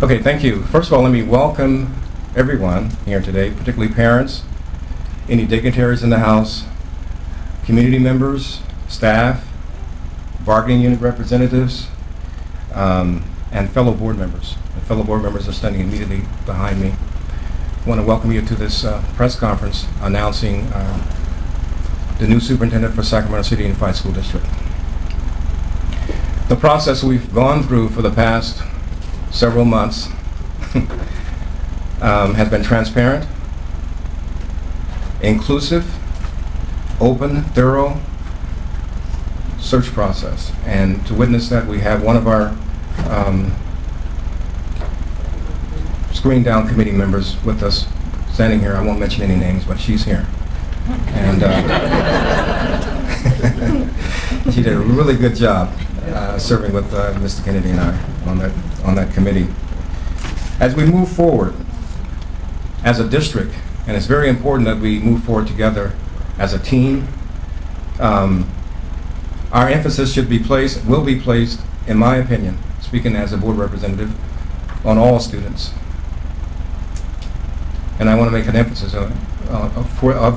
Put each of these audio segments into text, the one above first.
Okay, thank you. First of all, let me welcome everyone here today, particularly parents, any dignitaries in the House, community members, staff, bargaining unit representatives, and fellow board members. The fellow board members are standing immediately behind me. I want to welcome you to this press conference announcing the new superintendent for Sacramento City Unified School District. The process we've gone through for the past several months has been transparent, inclusive, open, thorough search process. And to witness that, we have one of our screen down committee members with us standing here. I won't mention any names, but she's here. And she did a really good job serving with Mr. Kennedy and I on that committee. As we move forward as a district, and it's very important that we move forward together as a team, our emphasis will be placed, in my opinion, speaking as a board representative, on all students. And I want to make an emphasis of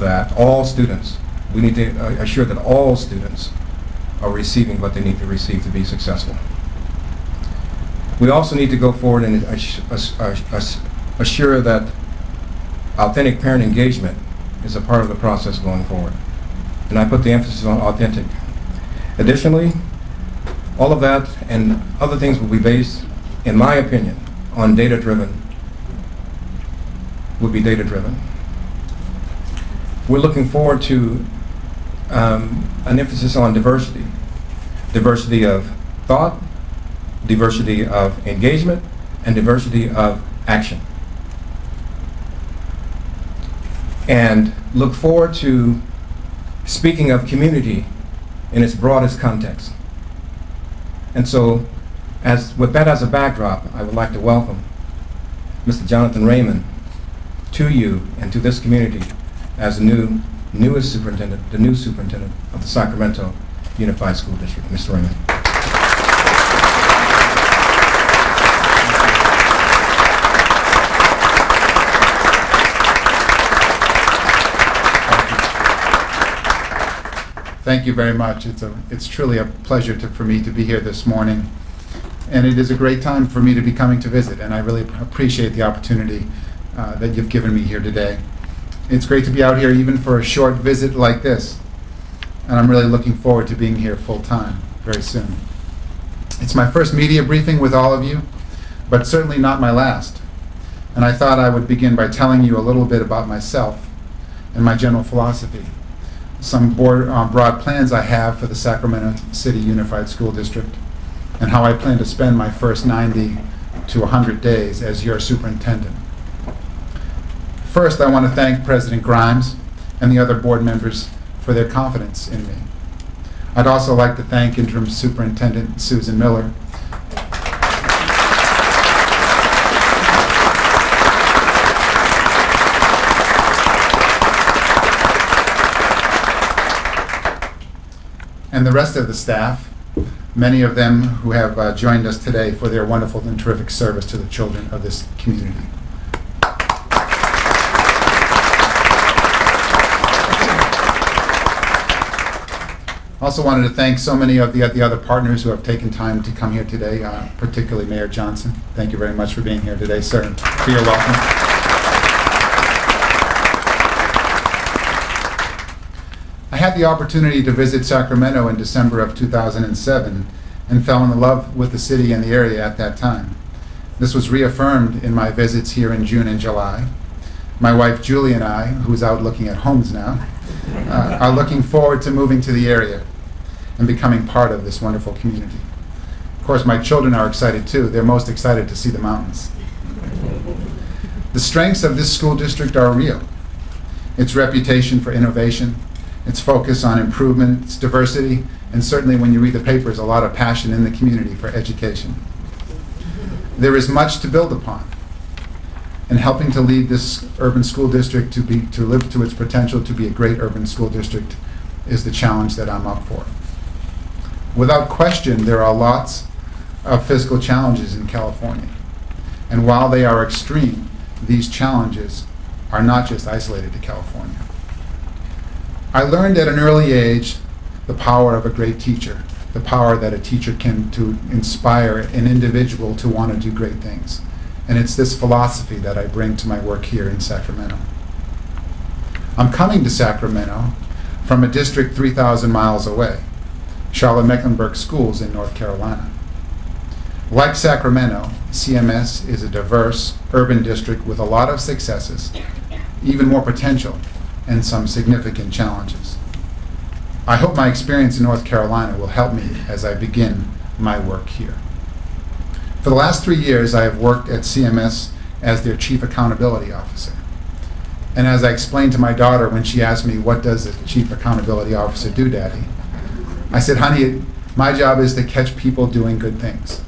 that, all students. We need to assure that all students are receiving what they need to receive to be successful. We also need to go forward and assure that authentic parent engagement is a part of the process going forward. And I put the emphasis on authentic. Additionally, all of that and other things will be based, in my opinion, on data-driven. We're looking forward to an emphasis on diversity. Diversity of thought, diversity of engagement, and diversity of action. And look forward to speaking of community in its broadest context. And so, with that as a backdrop, I would like to welcome Mr. Jonathan Raymond to you and to this community as the new superintendent of the Sacramento Unified School District. Mr. Raymond. Thank you very much. It's truly a pleasure for me to be here this morning. And it is a great time for me to be coming to visit, and I really appreciate the opportunity that you've given me here today. It's great to be out here even for a short visit like this, and I'm really looking forward to being here full time very soon. It's my first media briefing with all of you, but certainly not my last. And I thought I would begin by telling you a little bit about myself and my general philosophy, some broad plans I have for the Sacramento City Unified School District, and how I plan to spend my first 90 to 100 days as your superintendent. First, I want to thank President Grimes and the other board members for their confidence in me. I'd also like to thank Interim Superintendent Susan Miller and the rest of the staff, many of them who have joined us today, for their wonderful and terrific service to the children of this community. Also wanted to thank so many of the other partners who have taken time to come here today, particularly Mayor Johnson. Thank you very much for being here today, sir, and for your welcome. I had the opportunity to visit Sacramento in December of 2007 and fell in love with the city and the area at that time. This was reaffirmed in my visits here in June and July. My wife Julie and I, who's out looking at homes now, are looking forward to moving to the area and becoming part of this wonderful community. Of course, my children are excited too. They're most excited to see the mountains. The strengths of this school district are real. Its reputation for innovation, its focus on improvement, its diversity, and certainly when you read the papers, a lot of passion in the community for education. There is much to build upon, and helping to lead this urban school district to live to its potential to be a great urban school district is the challenge that I'm up for. Without question, there are lots of fiscal challenges in California. And while they are extreme, these challenges are not just isolated to California. I learned at an early age the power of a great teacher, the power that a teacher can to inspire an individual to want to do great things. And it's this philosophy that I bring to my work here in Sacramento. I'm coming to Sacramento from a district 3,000 miles away, Charlotte-Mecklenburg Schools in North Carolina. Like Sacramento, CMS is a diverse urban district with a lot of successes, even more potential, and some significant challenges. I hope my experience in North Carolina will help me as I begin my work here. For the last 3 years, I have worked at CMS as their Chief Accountability Officer. And as I explained to my daughter when she asked me, "What does a Chief Accountability Officer do, Daddy?" I said, "Honey, my job is to catch people doing good things."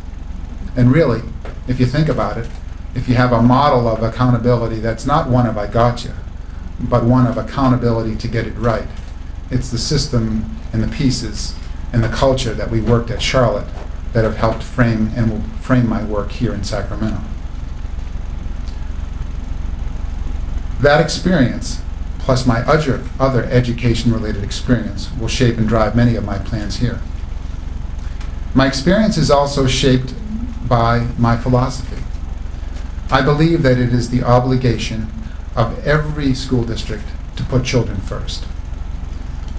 And really, if you think about it, if you have a model of accountability that's not one of "I gotcha," but one of accountability to get it right, it's the system and the pieces and the culture that we worked at Charlotte that have helped frame and will frame my work here in Sacramento. That experience, plus my other education-related experience, will shape and drive many of my plans here. My experience is also shaped by my philosophy. I believe that it is the obligation of every school district to put children first.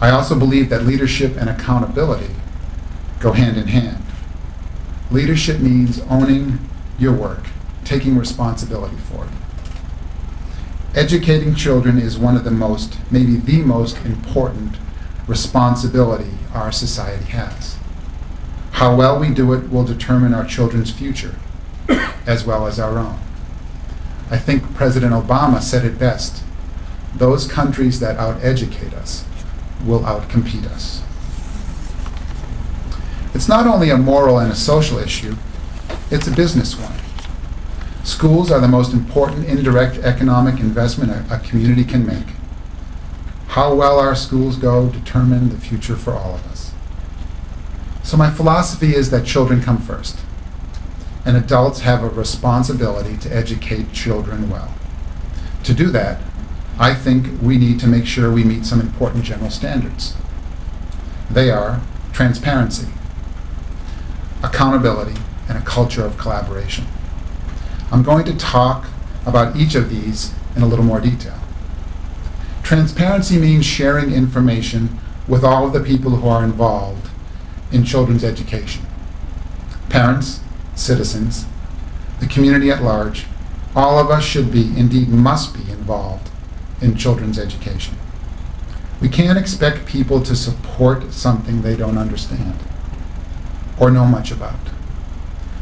I also believe that leadership and accountability go hand in hand. Leadership means owning your work, taking responsibility for it. Educating children is one of the most, maybe the most important responsibility our society has. How well we do it will determine our children's future, as well as our own. I think President Obama said it best: those countries that out-educate us will out-compete us. It's not only a moral and a social issue, it's a business one. Schools are the most important indirect economic investment a community can make. How well our schools go determine the future for all of us. So my philosophy is that children come first, and adults have a responsibility to educate children well. To do that, I think we need to make sure we meet some important general standards. They are transparency, accountability, and a culture of collaboration. I'm going to talk about each of these in a little more detail. Transparency means sharing information with all of the people who are involved in children's education. Parents, citizens, the community at large, all of us should be, indeed must be, involved in children's education. We can't expect people to support something they don't understand or know much about.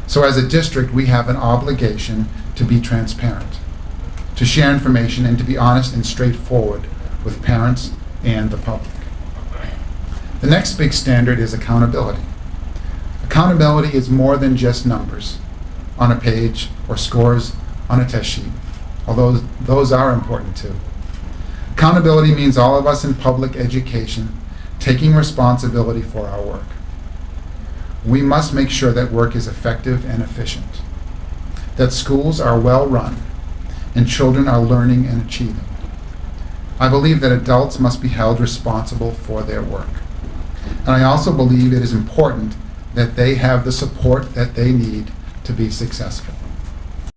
So as a district, we have an obligation to be transparent, to share information, and to be honest and straightforward with parents and the public. The next big standard is accountability. Accountability is more than just numbers on a page or scores on a test sheet, although those are important too. Accountability means all of us in public education taking responsibility for our work. We must make sure that work is effective and efficient, that schools are well run, and children are learning and achieving. I believe that adults must be held responsible for their work. And I also believe it is important that they have the support that they need to be successful.